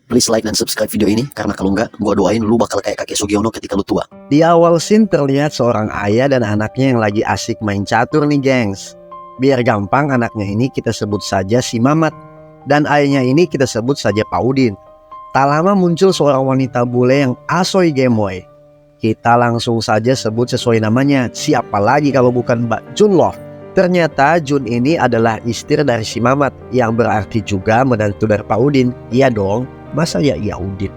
Please like dan subscribe video ini, karena kalau enggak, gua doain lu bakal kayak kakek Sugiono ketika lu tua. Di awal scene terlihat seorang ayah dan anaknya yang lagi asik main catur nih gengs. Biar gampang, anaknya ini kita sebut saja si Mamat, dan ayahnya ini kita sebut saja Pak Udin. Tak lama muncul seorang wanita bule yang asoy gemoy. Kita langsung saja sebut sesuai namanya, siapa lagi kalau bukan Mbak Jun loh. Ternyata Jun ini adalah istri dari si Mamat, yang berarti juga menantu dari Pak Udin. Iya dong, masa ya iya Udin.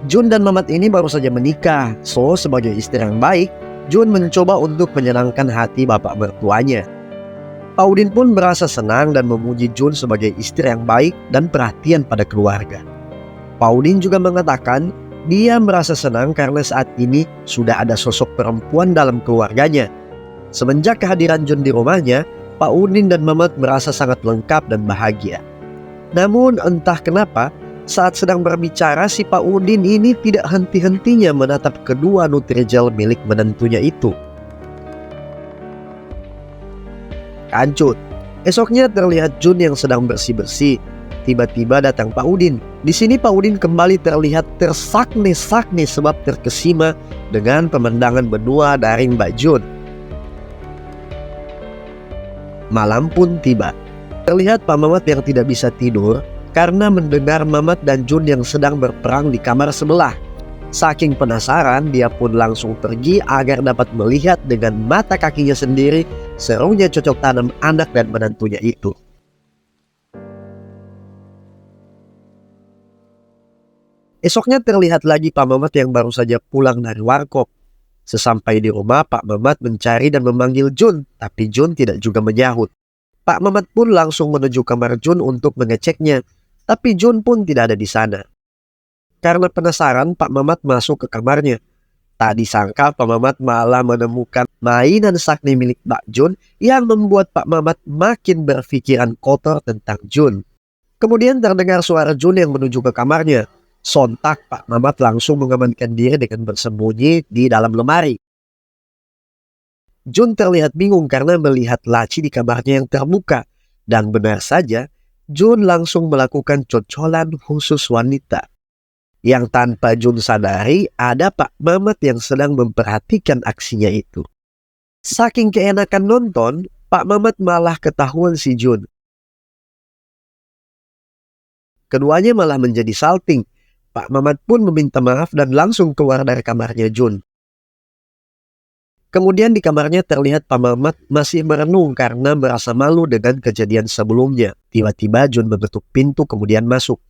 Jun dan Mamat ini baru saja menikah, so sebagai istri yang baik, Jun mencoba untuk menyenangkan hati bapak mertuanya. Pak Udin pun merasa senang dan memuji Jun sebagai istri yang baik dan perhatian pada keluarga. Pak Udin juga mengatakan dia merasa senang karena saat ini sudah ada sosok perempuan dalam keluarganya. Semenjak kehadiran Jun di rumahnya, Pak Udin dan Mamat merasa sangat lengkap dan bahagia. Namun entah kenapa, saat sedang berbicara si Pak Udin ini tidak henti-hentinya menatap kedua Nutrijel milik menantunya itu. Kancut. Esoknya terlihat Jun yang sedang bersih-bersih. Tiba-tiba datang Pak Udin. Di sini Pak Udin kembali terlihat tersakne-sakne sebab terkesima dengan pemandangan benua dari Mbak Jun. Malam pun tiba. Terlihat Pak Mamat yang tidak bisa tidur karena mendengar Mamat dan Jun yang sedang berperang di kamar sebelah. Saking penasaran, dia pun langsung pergi agar dapat melihat dengan mata kakinya sendiri serunya cocok tanam anak dan menantunya itu. Esoknya terlihat lagi Pak Mamat yang baru saja pulang dari warkop. Sesampai di rumah, Pak Mamat mencari dan memanggil Jun, tapi Jun tidak juga menyahut. Pak Mamat pun langsung menuju kamar Jun untuk mengeceknya, tapi Jun pun tidak ada di sana. Karena penasaran, Pak Mamat masuk ke kamarnya. Tak disangka Pak Mamat malah menemukan mainan sakni milik Mbak Jun yang membuat Pak Mamat makin berpikiran kotor tentang Jun. Kemudian terdengar suara Jun yang menuju ke kamarnya. Sontak Pak Mamat langsung mengamankan diri dengan bersembunyi di dalam lemari. Jun terlihat bingung karena melihat laci di kamarnya yang terbuka. Dan benar saja, Jun langsung melakukan cocolan khusus wanita. Yang tanpa Jun sadari, ada Pak Mamat yang sedang memperhatikan aksinya itu. Saking keenakan nonton, Pak Mamat malah ketahuan si Jun. Keduanya malah menjadi salting. Pak Mamat pun meminta maaf dan langsung keluar dari kamarnya Jun. Kemudian di kamarnya terlihat Pak Mamat masih merenung karena merasa malu dengan kejadian sebelumnya. Tiba-tiba Jun mengetuk pintu kemudian masuk.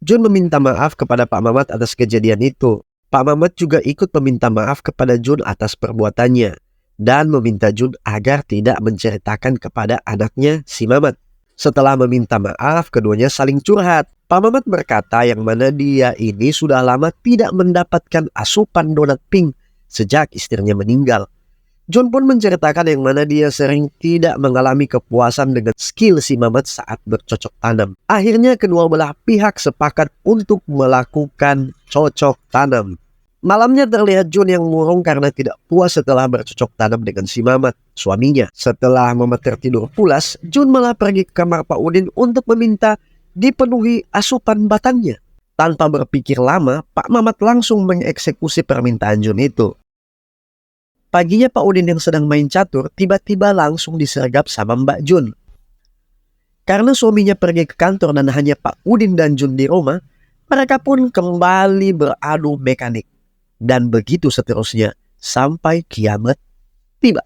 Jun meminta maaf kepada Pak Mamat atas kejadian itu. Pak Mamat juga ikut meminta maaf kepada Jun atas perbuatannya. Dan meminta Jun agar tidak menceritakan kepada anaknya si Mamat. Setelah meminta maaf, keduanya saling curhat. Pak Mamat berkata yang mana dia ini sudah lama tidak mendapatkan asupan donat pink sejak istrinya meninggal. Jun pun menceritakan yang mana dia sering tidak mengalami kepuasan dengan skill si Mamat saat bercocok tanam. Akhirnya kedua belah pihak sepakat untuk melakukan cocok tanam. Malamnya terlihat Jun yang murung karena tidak puas setelah bercocok tanam dengan si Mamat, suaminya. Setelah Mamat tertidur pulas, Jun malah pergi ke kamar Pak Udin untuk meminta dipenuhi asupan batangnya. Tanpa berpikir lama, Pak Mamat langsung mengeksekusi permintaan Jun itu. Paginya Pak Udin yang sedang main catur tiba-tiba langsung disergap sama Mbak Jun. Karena suaminya pergi ke kantor dan hanya Pak Udin dan Jun di rumah, mereka pun kembali beradu mekanik. Dan begitu seterusnya sampai kiamat tiba.